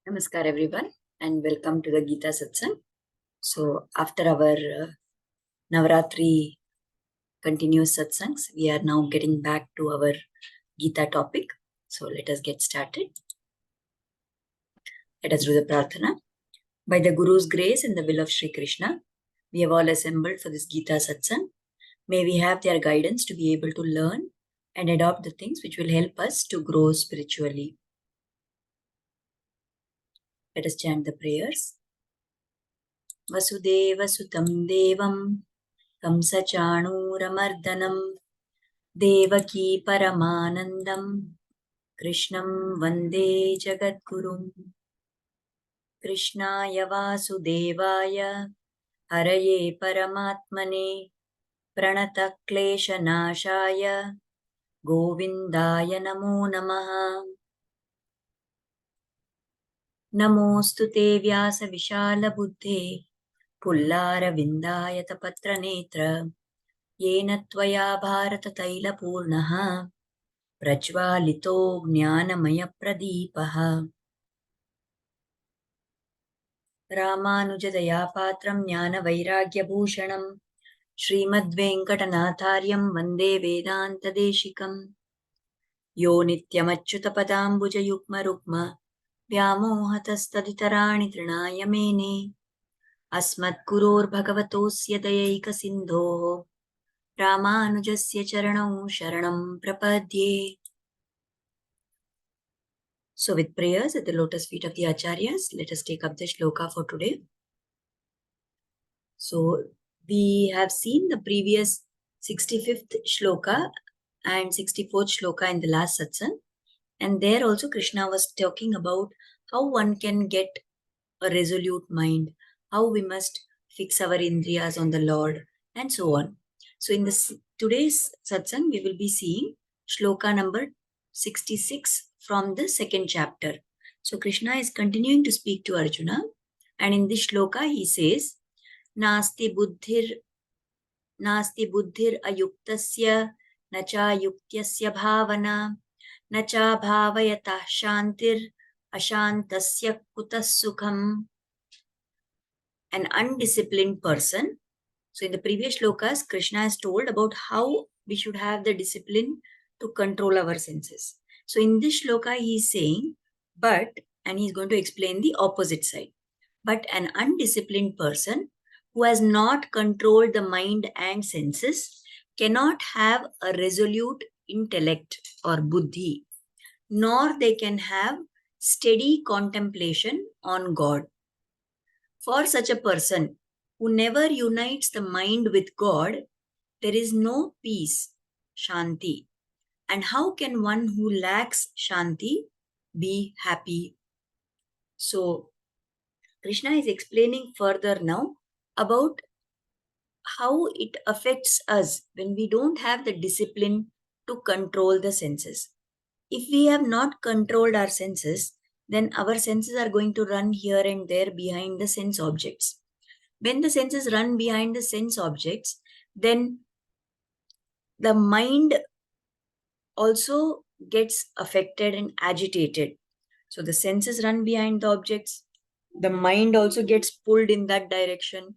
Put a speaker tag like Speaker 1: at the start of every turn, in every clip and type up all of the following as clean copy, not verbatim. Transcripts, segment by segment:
Speaker 1: Namaskar everyone and welcome to the Geeta Satsang. So after our Navaratri continuous satsangs, we are now getting back to our Geeta topic. So let us get started. Let us do the prarthana. By the Guru's grace and the will of Sri Krishna, we have all assembled for this Geeta Satsang. May we have their guidance to be able to learn and adopt the things which will help us to grow spiritually. Let us chant the prayers. Vasudeva Sutam Devam Kamsachanuramardanam Devaki Paramanandam Krishnam Vande Jagadgurum Krishnaya Vasudevaya Haraye Paramatmane Pranata Kleshanashaya Govindaya Namo Namaha Namostu Te Vyasa Vishala Buddhe Pullara Vindayata Patra Netra Yena Tvaya Bharata Taila Purnaha Prajvalito Jnanamaya Pradipaha Ramanujadaya Patram Jnana Vairagya Bhushanam Srimad Venkatanathaaryam Vande Vedanta Deshikam Yo Nityamachyuta Padambuja Yukma Rukma Vyamohatastaditarani Trinaya Mene Asmat Guror Bhagavatosya Dayaika Sindho Ramanujasya Charanam Sharanam Prapadye. So with prayers at the lotus feet of the Acharyas, let us take up the Shloka for today. So we have seen the previous 65th Shloka and 64th Shloka in the last satsang. And there also Krishna was talking about how one can get a resolute mind, how we must fix our indriyas on the Lord, and so on. So in today's satsang, we will be seeing Shloka number 66 from the second chapter. So Krishna is continuing to speak to Arjuna, and in this shloka he says, Nasti buddhir ayuktasya nacha yuktyasya bhavana nacha bhavayatah shantir ashantasya kutas sukham. An undisciplined person. So in the previous shlokas, Krishna has told about how we should have the discipline to control our senses. So in this shloka, he is saying, and he's going to explain the opposite side. But an undisciplined person who has not controlled the mind and senses cannot have a resolute intellect or buddhi, nor they can have steady contemplation on God. For such a person who never unites the mind with God, there is no peace, shanti. And how can one who lacks shanti be happy? So, Krishna is explaining further now about how it affects us when we don't have the discipline to control the senses. If we have not controlled our senses, then our senses are going to run here and there behind the sense objects. When the senses run behind the sense objects, then the mind also gets affected and agitated. So the senses run behind the objects. The mind also gets pulled in that direction.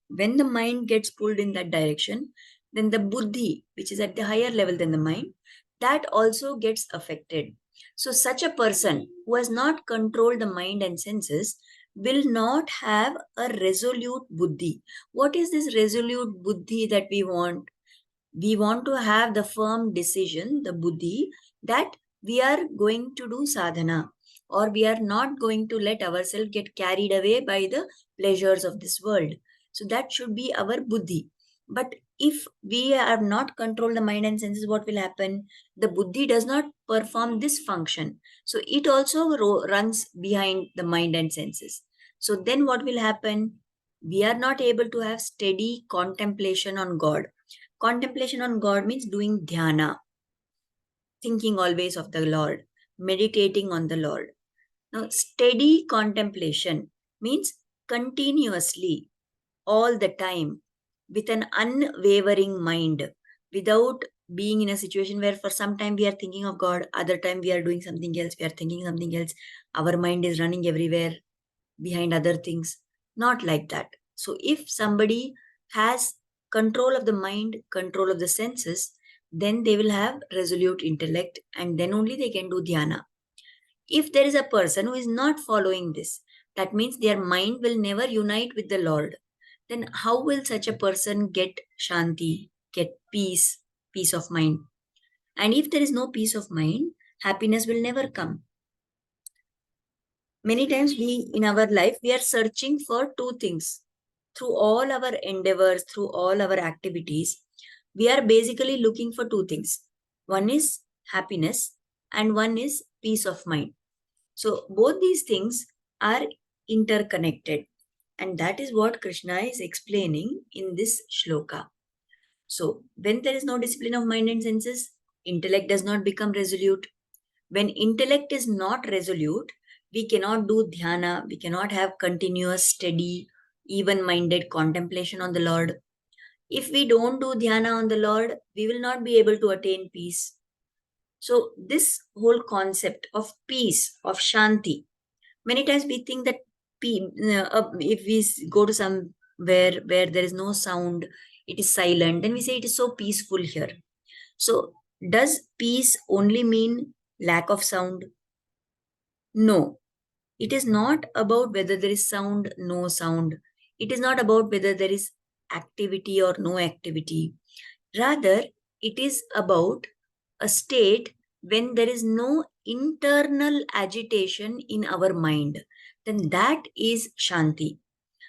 Speaker 1: When the mind gets pulled in that direction, then the buddhi, which is at the higher level than the mind, that also gets affected. So such a person who has not controlled the mind and senses will not have a resolute buddhi. What is this resolute buddhi that we want? We want to have the firm decision, the buddhi, that we are going to do sadhana, or we are not going to let ourselves get carried away by the pleasures of this world. So that should be our buddhi. But if we have not controlled the mind and senses, what will happen? The buddhi does not perform this function. So it also runs behind the mind and senses. So then what will happen? We are not able to have steady contemplation on God. Contemplation on God means doing dhyana, thinking always of the Lord, meditating on the Lord. Now, steady contemplation means continuously, all the time, with an unwavering mind, without being in a situation where for some time we are thinking of God, other time we are doing something else, we are thinking something else, our mind is running everywhere behind other things. Not like that. So if somebody has control of the mind, control of the senses, then they will have resolute intellect, and then only they can do dhyana. If there is a person who is not following this, that means their mind will never unite with the Lord. Then how will such a person get shanti, get peace, peace of mind? And if there is no peace of mind, happiness will never come. Many times in our life, we are searching for two things. Through all our endeavors, through all our activities, we are basically looking for two things. One is happiness and one is peace of mind. So both these things are interconnected. And that is what Krishna is explaining in this shloka. So when there is no discipline of mind and senses, intellect does not become resolute. When intellect is not resolute, we cannot do dhyana, we cannot have continuous, steady, even-minded contemplation on the Lord. If we don't do dhyana on the Lord, we will not be able to attain peace. So this whole concept of peace, of shanti, many times we think that if we go to somewhere where there is no sound, it is silent, then we say it is so peaceful here. So does peace only mean lack of sound? No. It is not about whether there is sound, no sound. It is not about whether there is activity or no activity. Rather, it is about a state when there is no internal agitation in our mind. Then that is shanti.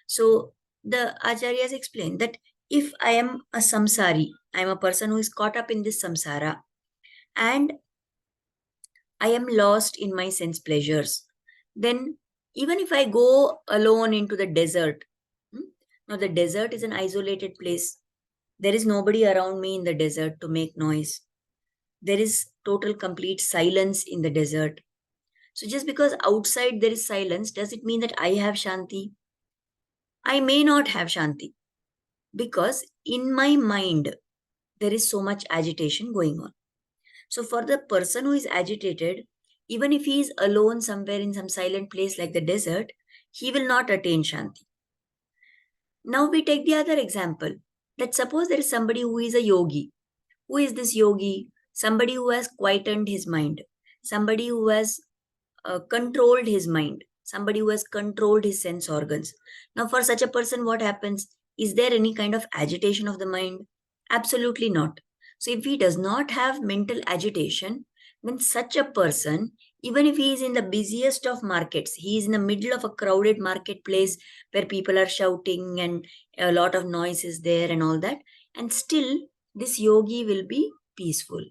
Speaker 1: So the acharyas explain that if I am a samsari, I am a person who is caught up in this samsara, and I am lost in my sense pleasures, then even if I go alone into the desert, now the desert is an isolated place. There is nobody around me in the desert to make noise. There is total complete silence in the desert. So just because outside there is silence, does it mean that I have shanti? I may not have shanti because in my mind there is so much agitation going on. So for the person who is agitated, even if he is alone somewhere in some silent place like the desert, he will not attain shanti. Now we take the other example, that suppose there is somebody who is a yogi. Who is this yogi? Somebody who has quietened his mind, somebody who has controlled his mind, somebody who has controlled his sense organs. Now, for such a person, what happens? Is there any kind of agitation of the mind? Absolutely not. So, if he does not have mental agitation, then such a person, even if he is in the busiest of markets, he is in the middle of a crowded marketplace where people are shouting and a lot of noise is there and all that, and still this yogi will be peaceful.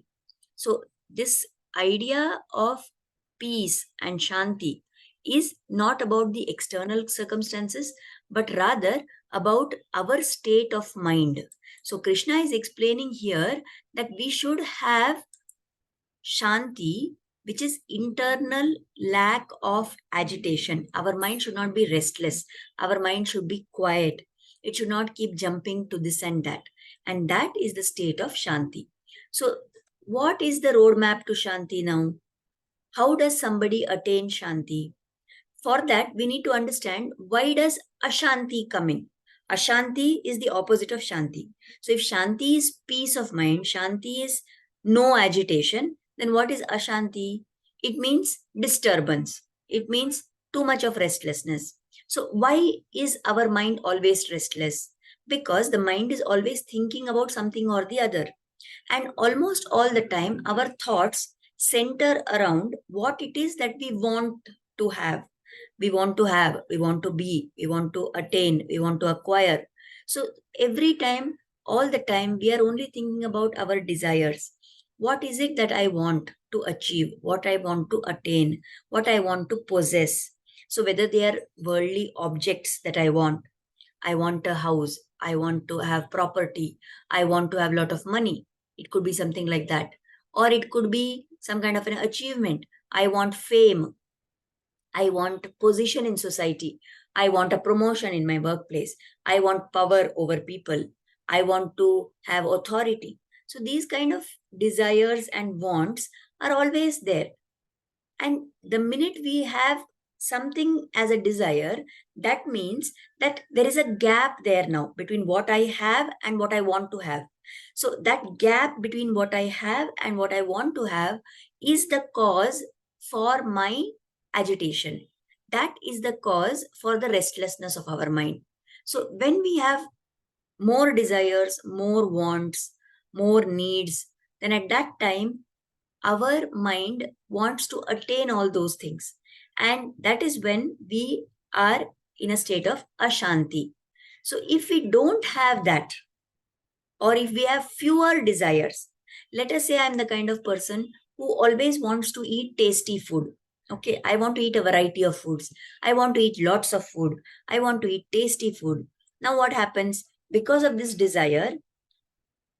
Speaker 1: So, this idea of peace and shanti is not about the external circumstances, but rather about our state of mind. So, Krishna is explaining here that we should have shanti, which is internal lack of agitation. Our mind should not be restless. Our mind should be quiet. It should not keep jumping to this and that. And that is the state of shanti. So, what is the roadmap to shanti now? How does somebody attain shanti? For that, we need to understand, why does ashanti come in? Ashanti is the opposite of shanti. So if shanti is peace of mind, shanti is no agitation, then what is ashanti? It means disturbance. It means too much of restlessness. So why is our mind always restless? Because the mind is always thinking about something or the other. And almost all the time, our thoughts center around what it is that we want to have. We want to have, we want to be, we want to attain, we want to acquire. So every time, all the time, we are only thinking about our desires. What is it that I want to achieve? What I want to attain? What I want to possess? So whether they are worldly objects that I want a house, I want to have property, I want to have a lot of money. It could be something like that. Or it could be some kind of an achievement. I want fame. I want position in society. I want a promotion in my workplace. I want power over people. I want to have authority. So these kind of desires and wants are always there. And the minute we have something as a desire, that means that there is a gap there now between what I have and what I want to have. So that gap between what I have and what I want to have is the cause for my agitation. That is the cause for the restlessness of our mind. So when we have more desires, more wants, more needs, then at that time our mind wants to attain all those things. And that is when we are in a state of ashanti. So if we don't have that, or if we have fewer desires, let us say I'm the kind of person who always wants to eat tasty food. Okay, I want to eat a variety of foods. I want to eat lots of food. I want to eat tasty food. Now, what happens? Because of this desire,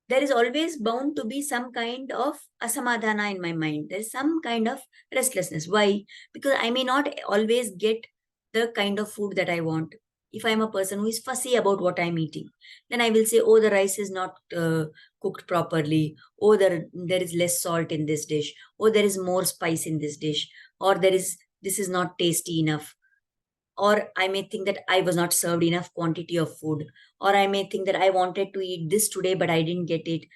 Speaker 1: there is always bound to be some kind of asamadhana in my mind. There is some kind of restlessness. Why? Because I may not always get the kind of food that I want. If I'm a person who is fussy about what I'm eating, then I will say, oh, the rice is not cooked properly. Oh, there is less salt in this dish. Oh, there is more spice in this dish. Or this is not tasty enough. Or I may think that I was not served enough quantity of food, or I may think that I wanted to eat this today but I didn't get it.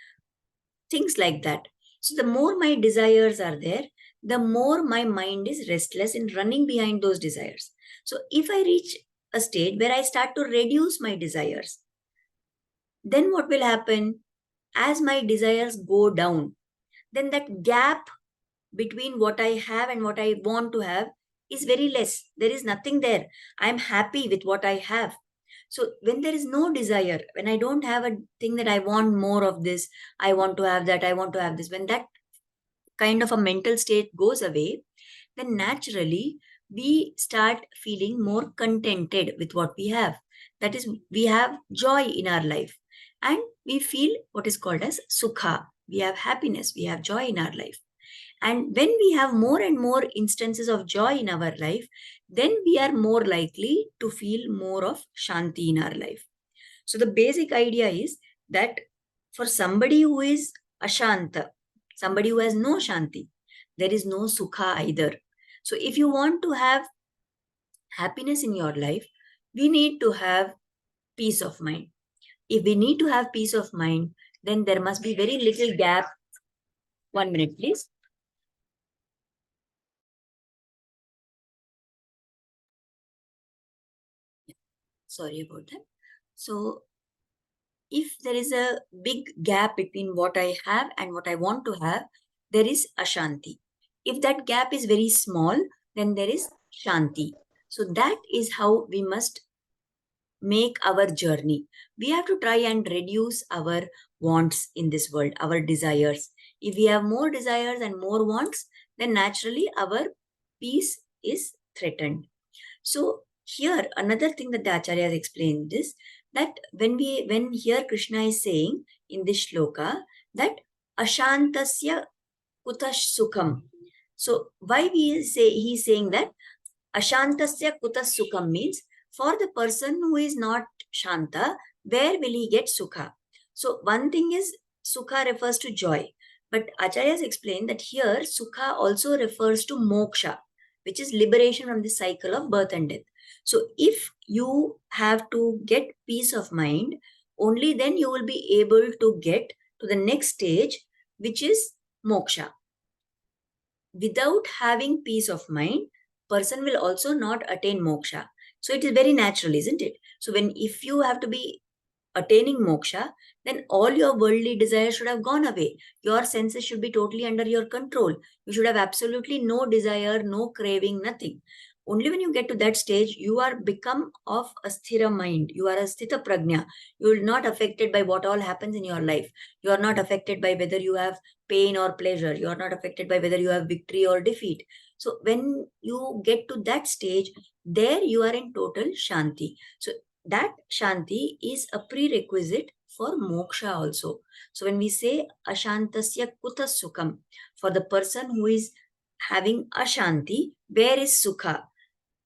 Speaker 1: Things like that. So the more my desires are there, the more my mind is restless in running behind those desires. So if I reach a stage where I start to reduce my desires, then what will happen? As my desires go down, then that gap between what I have and what I want to have is very less. There is nothing there. I'm happy with what I have. So when there is no desire, when I don't have a thing that I want more of this, I want to have that, I want to have this, when that kind of a mental state goes away, then naturally we start feeling more contented with what we have. That is, we have joy in our life and we feel what is called as sukha. We have happiness, we have joy in our life. And when we have more and more instances of joy in our life, then we are more likely to feel more of shanti in our life. So the basic idea is that for somebody who is ashanta, somebody who has no shanti, there is no sukha either. So if you want to have happiness in your life, we need to have peace of mind. If we need to have peace of mind, then there must be very little gap. 1 minute, please. Sorry about that. So if there is a big gap between what I have and what I want to have, there is ashanti. If that gap is very small, then there is shanti. So that is how we must make our journey. We have to try and reduce our wants in this world, our desires. If we have more desires and more wants, then naturally our peace is threatened. So here another thing that the Acharya has explained is that when here Krishna is saying in this shloka that ashantasya kutash sukham. So why we say he's saying that ashantasya kutas sukham means for the person who is not shanta, where will he get sukha? So one thing is sukha refers to joy, but Acharya has explained that here sukha also refers to moksha, which is liberation from the cycle of birth and death. So if you have to get peace of mind, only then you will be able to get to the next stage, which is moksha. Without having peace of mind, person will also not attain moksha. So it is very natural, isn't it? So if you have to be attaining moksha, then all your worldly desires should have gone away. Your senses should be totally under your control. You should have absolutely no desire, no craving, nothing. Only when you get to that stage, you are become of a sthira mind. You are a sthita prajna. You will not affected by what all happens in your life. You are not affected by whether you have pain or pleasure. You are not affected by whether you have victory or defeat. So when you get to that stage, there you are in total shanti. So that shanti is a prerequisite for moksha also. So when we say ashantasya kuta sukham, for the person who is having ashanti, where is sukha?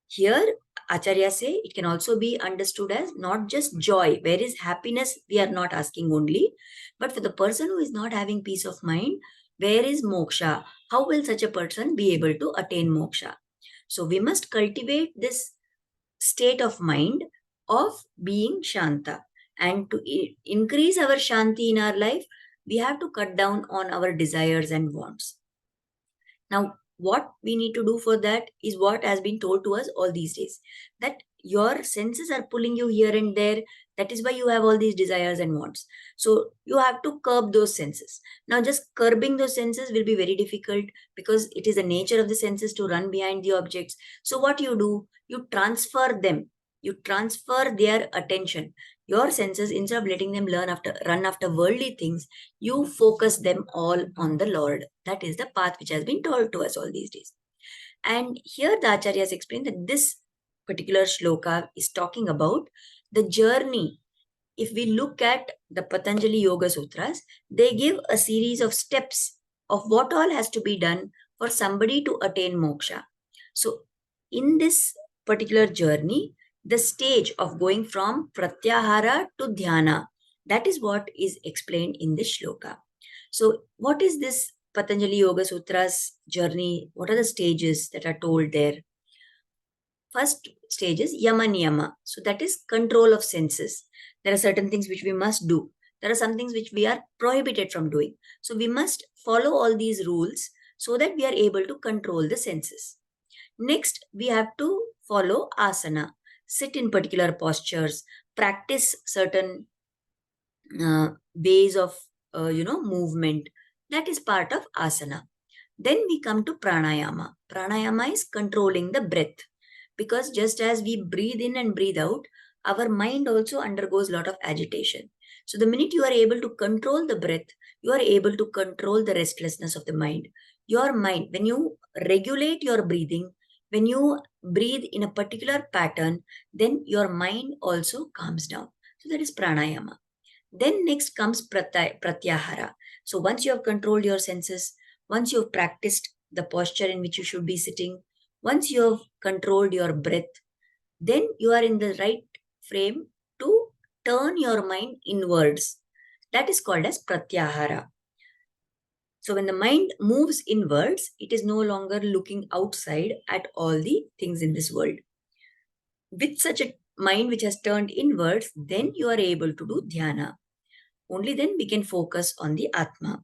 Speaker 1: Here Acharya say it can also be understood as not just joy. Where is happiness? We are not asking only. But for the person who is not having peace of mind, where is moksha? How will such a person be able to attain moksha? So we must cultivate this state of mind of being shanta. And to increase our shanti in our life, we have to cut down on our desires and wants. Now, what we need to do for that is what has been told to us all these days, that your senses are pulling you here and there. That is why you have all these desires and wants. So you have to curb those senses. Now, just curbing those senses will be very difficult because it is the nature of the senses to run behind the objects. So what you do, you transfer them. You transfer their attention. Your senses, instead of letting them run after worldly things, you focus them all on the Lord. That is the path which has been told to us all these days. And here the Acharyas explain that this particular shloka is talking about the journey. If we look at the Patanjali Yoga Sutras, they give a series of steps of what all has to be done for somebody to attain moksha. So in this particular journey, the stage of going from pratyahara to dhyana, that is what is explained in this shloka. So what is this Patanjali Yoga Sutras journey? What are the stages that are told there? First stage is yama niyama. So that is control of senses. There are certain things which we must do. There are some things which we are prohibited from doing. So we must follow all these rules so that we are able to control the senses. Next, we have to follow asana, sit in particular postures, practice certain ways of movement. That is part of asana. Then we come to pranayama. Pranayama is controlling the breath, because just as we breathe in and breathe out, our mind also undergoes a lot of agitation. So the minute you are able to control the breath, you are able to control the restlessness of the mind. Your mind, when you regulate your breathing, when you breathe in a particular pattern, then your mind also calms down. So that is pranayama. Then next comes pratyahara. So once you have controlled your senses, once you have practiced the posture in which you should be sitting, once you have controlled your breath, then you are in the right frame to turn your mind inwards. That is called as pratyahara. So when the mind moves inwards, it is no longer looking outside at all the things in this world. With such a mind which has turned inwards, then you are able to do dhyana. Only then we can focus on the Atma.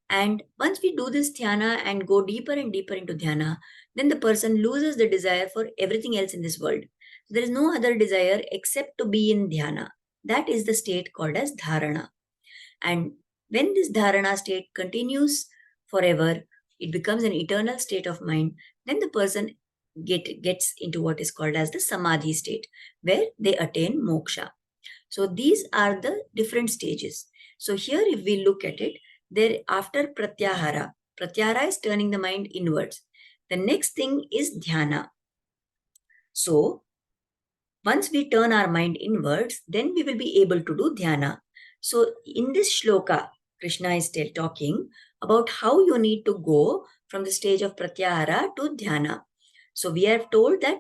Speaker 1: And once we do this dhyana and go deeper and deeper into dhyana, then the person loses the desire for everything else in this world. There is no other desire except to be in dhyana. That is the state called as dharana. And when this dharana state continues forever, it becomes an eternal state of mind, then the person gets into what is called as the samadhi state, where they attain moksha. So these are the different stages. So here if we look at it, there after pratyahara, pratyahara is turning the mind inwards. The next thing is dhyana. So once we turn our mind inwards, then we will be able to do dhyana. So in this shloka, Krishna is still talking about how you need to go from the stage of pratyahara to dhyana. So we have told that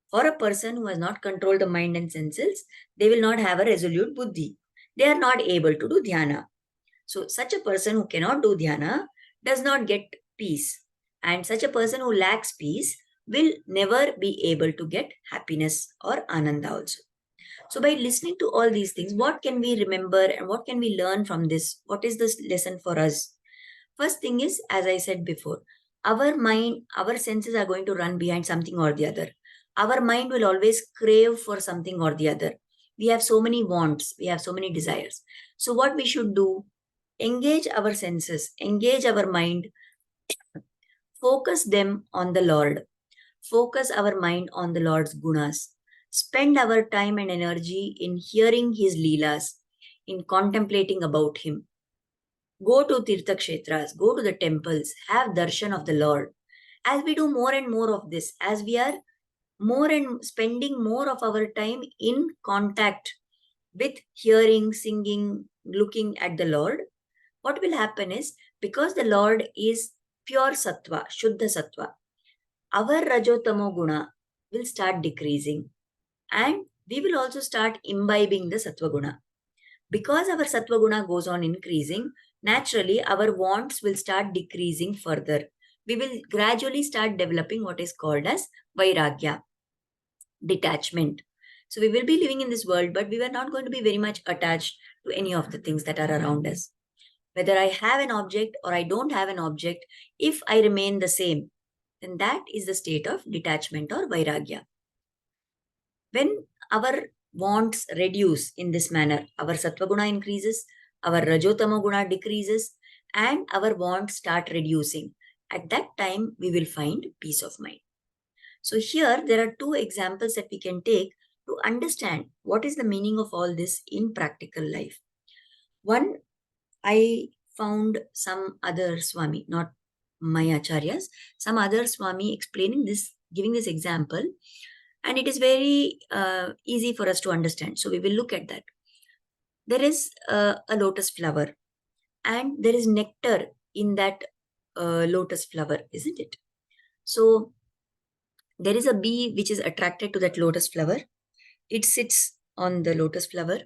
Speaker 1: for a person who has not controlled the mind and senses, they will not have a resolute buddhi. They are not able to do dhyana. So such a person who cannot do dhyana does not get peace. And such a person who lacks peace will never be able to get happiness or ananda also. So by listening to all these things, what can we remember and what can we learn from this? What is this lesson for us? First thing is, as I said before, our mind, our senses are going to run behind something or the other. Our mind will always crave for something or the other. We have so many wants, we have so many desires. So what we should do, engage our senses, engage our mind, focus them on the Lord, focus our mind on the Lord's gunas, spend our time and energy in hearing his leelas, in contemplating about him. Go to Tirtha Kshetras, go to the temples, have darshan of the Lord. As we do more and more of this, as we are more and spending more of our time in contact with hearing, singing, looking at the Lord, what will happen is, because the Lord is pure sattva, shuddha sattva, our rajotamo guna, will start decreasing, and we will also start imbibing the sattva guna. Because our sattva guna goes on increasing, naturally our wants will start decreasing further. We will gradually start developing what is called as vairagya, detachment. So we will be living in this world, but we are not going to be very much attached to any of the things that are around us. Whether I have an object or I don't have an object, if I remain the same, then that is the state of detachment or vairagya. When our wants reduce in this manner, our sattva guna increases, our rajotama guna decreases, and our wants start reducing. At that time, we will find peace of mind. So here there are two examples that we can take to understand what is the meaning of all this in practical life. One, I found some other Swami, not my acharyas, some other Swami explaining this, giving this example, and it is very easy for us to understand. So we will look at that. There is a lotus flower, and there is nectar in that lotus flower, isn't it? So there is a bee which is attracted to that lotus flower. It sits on the lotus flower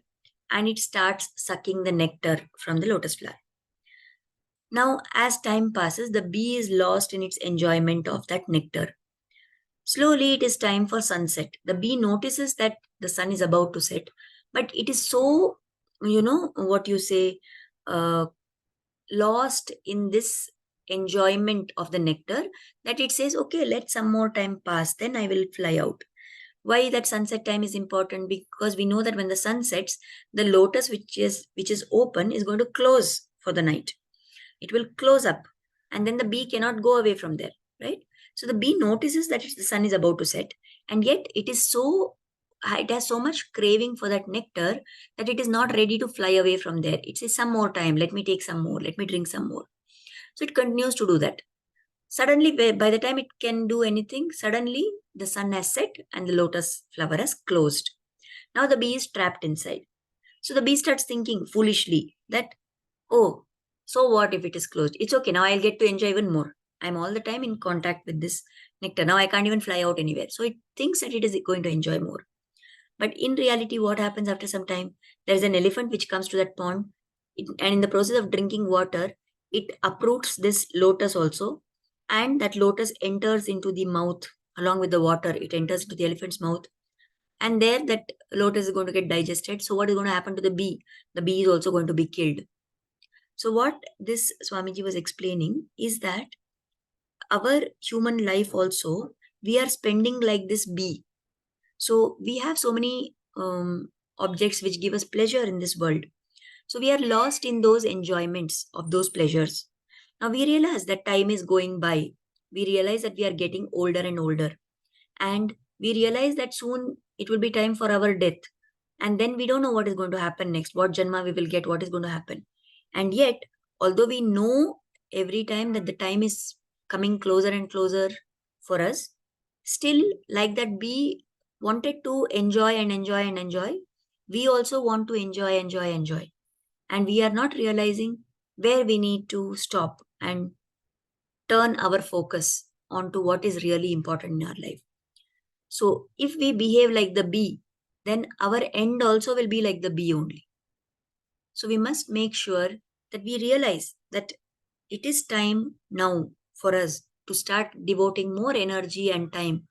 Speaker 1: and it starts sucking the nectar from the lotus flower. Now, as time passes, the bee is lost in its enjoyment of that nectar. Slowly, it is time for sunset. The bee notices that the sun is about to set, but it is so, what you say, uh, lost in this enjoyment of the nectar that it says, okay, let some more time pass, then I will fly out. Why that sunset time is important? Because we know that when the sun sets, the lotus which is open is going to close for the night. It will close up, and then the bee cannot go away from there, right? So the bee notices that the sun is about to set, and yet it has so much craving for that nectar that it is not ready to fly away from there. It says, some more time, let me take some more, let me drink some more. So it continues to do that. Suddenly, by the time it can do anything, suddenly the sun has set and the lotus flower has closed. Now the bee is trapped inside. So the bee starts thinking foolishly that, oh, so what if it is closed? It's okay. Now I'll get to enjoy even more. I'm all the time in contact with this nectar. Now I can't even fly out anywhere. So it thinks that it is going to enjoy more. But in reality, what happens after some time? There is an elephant which comes to that pond, and in the process of drinking water, it uproots this lotus also, and that lotus enters into the mouth along with the water. It enters into the elephant's mouth, and there that lotus is going to get digested. So, what is going to happen to the bee? The bee is also going to be killed. So, what this Swamiji was explaining is that our human life also, we are spending like this bee. So we have so many objects which give us pleasure in this world. So we are lost in those enjoyments of those pleasures. Now we realize that time is going by. We realize that we are getting older and older. And we realize that soon it will be time for our death. And then we don't know what is going to happen next, what janma we will get, what is going to happen. And yet, although we know every time that the time is coming closer and closer for us, still, like that bee wanted to enjoy and enjoy and enjoy, we also want to enjoy, enjoy, enjoy. And we are not realizing where we need to stop and turn our focus onto what is really important in our life. So, if we behave like the bee, then our end also will be like the bee only. So, we must make sure that we realize that it is time now for us to start devoting more energy and time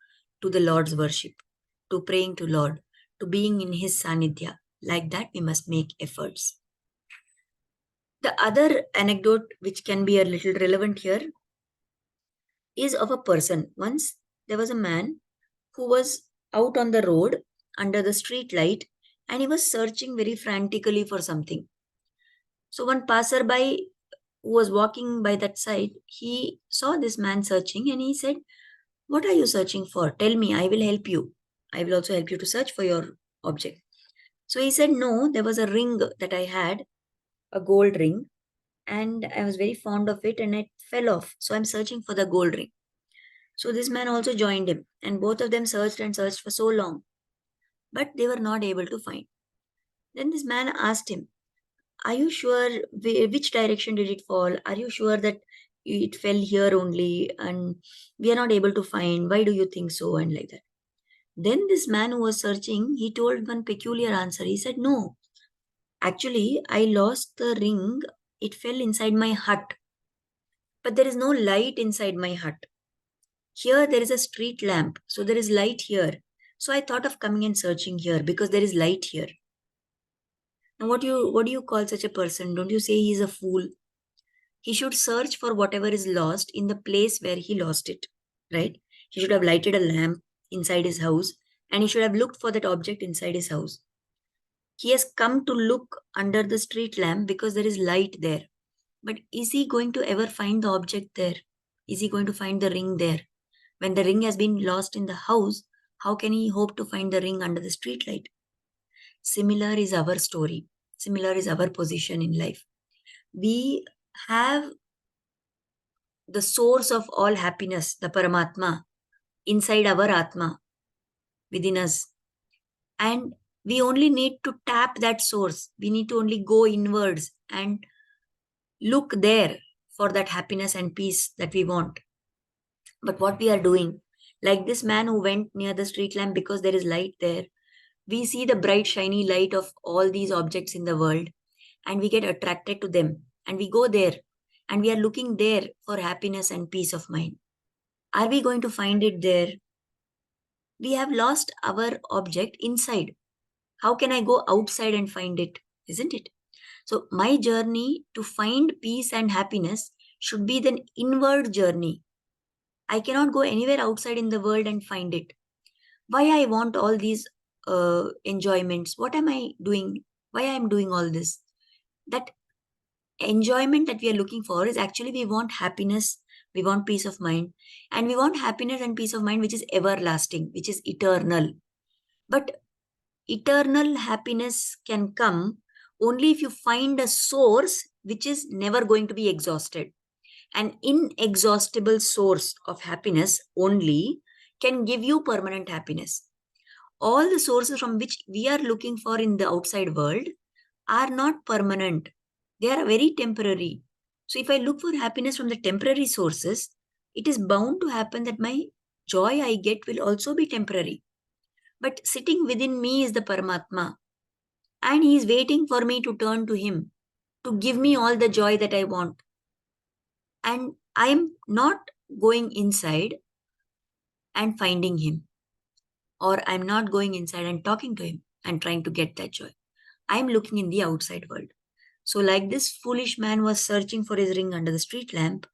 Speaker 1: to the Lord's worship, to praying to Lord, to being in His Sanidhya. Like that, we must make efforts. The other anecdote, which can be a little relevant here, is of a person. Once there was a man who was out on the road under the street light, and he was searching very frantically for something. So one passerby who was walking by that side, he saw this man searching and he said, "What are you searching for? Tell me, I will help you. I will also help you to search for your object." So he said, "No, there was a ring that I had, a gold ring, and I was very fond of it and it fell off. So I'm searching for the gold ring." So this man also joined him, and both of them searched and searched for so long, but they were not able to find. Then this man asked him, "Are you sure which direction did it fall? Are you sure that it fell here only and we are not able to find? Why do you think so?" And like that. Then this man who was searching, he told one peculiar answer. He said, no, actually, I lost the ring. It fell inside my hut. But there is no light inside my hut. Here there is a street lamp. So there is light here. So I thought of coming and searching here because there is light here. Now what do you call such a person? Don't you say he is a fool? He should search for whatever is lost in the place where he lost it. Right? He should have lighted a lamp inside his house and he should have looked for that object inside his house. He has come to look under the street lamp because there is light there. But is he going to ever find the object there? Is he going to find the ring there? When the ring has been lost in the house, how can he hope to find the ring under the street light? Similar is our story. Similar is our position in life. We have the source of all happiness, the Paramatma, inside our Atma, within us. And we only need to tap that source. We need to only go inwards and look there for that happiness and peace that we want. But what we are doing, like this man who went near the street lamp because there is light there, we see the bright, shiny light of all these objects in the world and we get attracted to them and we go there and we are looking there for happiness and peace of mind. Are we going to find it there? We have lost our object inside. How can I go outside and find it? Isn't it? So, my journey to find peace and happiness should be the inward journey. I cannot go anywhere outside in the world and find it. Why I want all these enjoyments? What am I doing? Why I am doing all this? That enjoyment that we are looking for is actually we want happiness, we want peace of mind, and we want happiness and peace of mind which is everlasting, which is eternal. But eternal happiness can come only if you find a source which is never going to be exhausted. An inexhaustible source of happiness only can give you permanent happiness. All the sources from which we are looking for in the outside world are not permanent. They are very temporary. So if I look for happiness from the temporary sources, it is bound to happen that my joy I get will also be temporary. But sitting within me is the Paramatma, and he is waiting for me to turn to him to give me all the joy that I want. And I am not going inside and finding him, or I'm not going inside and talking to him and trying to get that joy. I'm looking in the outside world. So, like this foolish man was searching for his ring under the street lamp,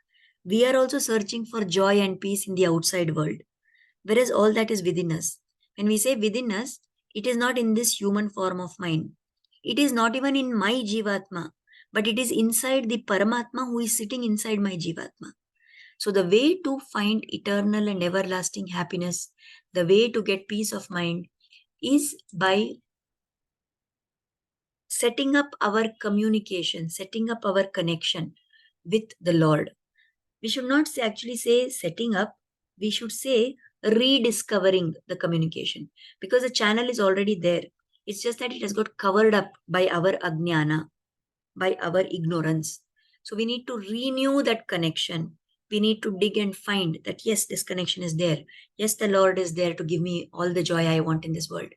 Speaker 1: we are also searching for joy and peace in the outside world, whereas all that is within us. When we say within us, it is not in this human form of mind. It is not even in my Jivatma, but it is inside the Paramatma who is sitting inside my Jivatma. So, the way to find eternal and everlasting happiness, the way to get peace of mind is by setting up our communication, setting up our connection with the Lord. We should not actually say setting up, we should say rediscovering the communication because the channel is already there. It's just that it has got covered up by our ajnana, by our ignorance. So we need to renew that connection. We need to dig and find that yes, this connection is there. Yes, the Lord is there to give me all the joy I want in this world.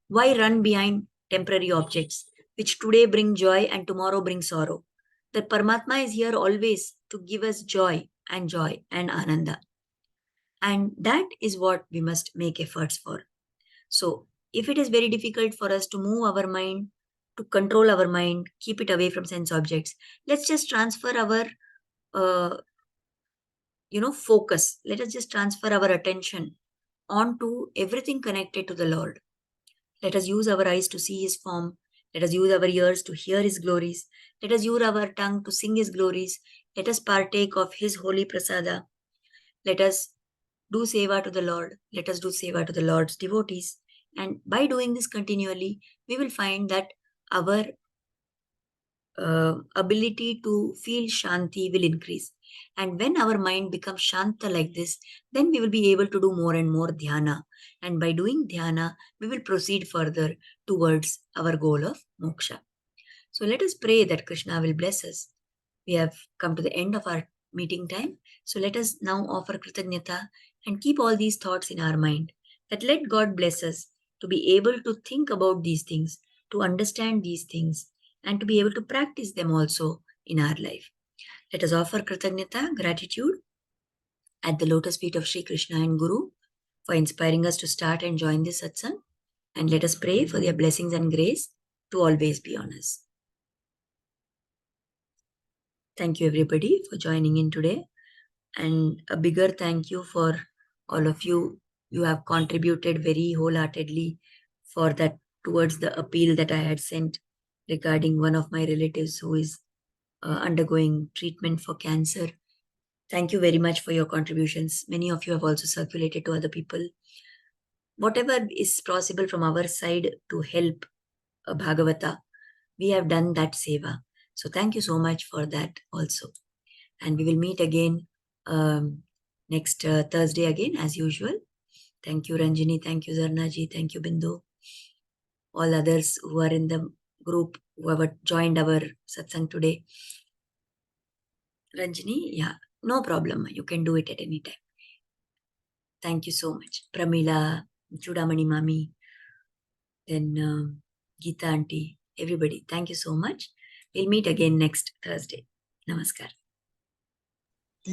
Speaker 1: Why run behind temporary objects which today bring joy and tomorrow bring sorrow? The Paramatma is here always to give us joy and ananda. And that is what we must make efforts for. So, if it is very difficult for us to move our mind, to control our mind, keep it away from sense objects, let's just transfer our, uh, focus. Let us just transfer our attention onto everything connected to the Lord. Let us use our eyes to see His form. Let us use our ears to hear His glories. Let us use our tongue to sing His glories. Let us partake of His holy prasada. Let us do seva to the Lord. Let us do seva to the Lord's devotees. And by doing this continually, we will find that our ability to feel shanti will increase. And when our mind becomes shanta like this, then we will be able to do more and more dhyana. And by doing dhyana, we will proceed further towards our goal of moksha. So let us pray that Krishna will bless us. We have come to the end of our meeting time. So let us now offer Kritanyata and keep all these thoughts in our mind. that let God bless us to be able to think about these things, to understand these things, and to be able to practice them also in our life. Let us offer Kritagnyata, gratitude, at the lotus feet of Sri Krishna and Guru for inspiring us to start and join this satsang. And let us pray for their blessings and grace to always be on us. Thank you, everybody, for joining in today. And a bigger thank you for all of you. You have contributed very wholeheartedly for that, towards the appeal that I had sent regarding one of my relatives who is undergoing treatment for cancer. Thank you very much for your contributions. Many of you have also circulated to other people. Whatever is possible from our side to help Bhagavata, we have done that seva. So thank you so much for that also. And we will meet again next Thursday again as usual. Thank you, Ranjini. Thank you, Zarnaji. Thank you, Bindu. All others who are in the group who have joined our satsang today. Ranjini, yeah, no problem. You can do it at any time. Thank you so much. Pramila, Chudamani Mami, then Geeta Auntie, everybody. Thank you so much. We'll meet again next Thursday. Namaskar.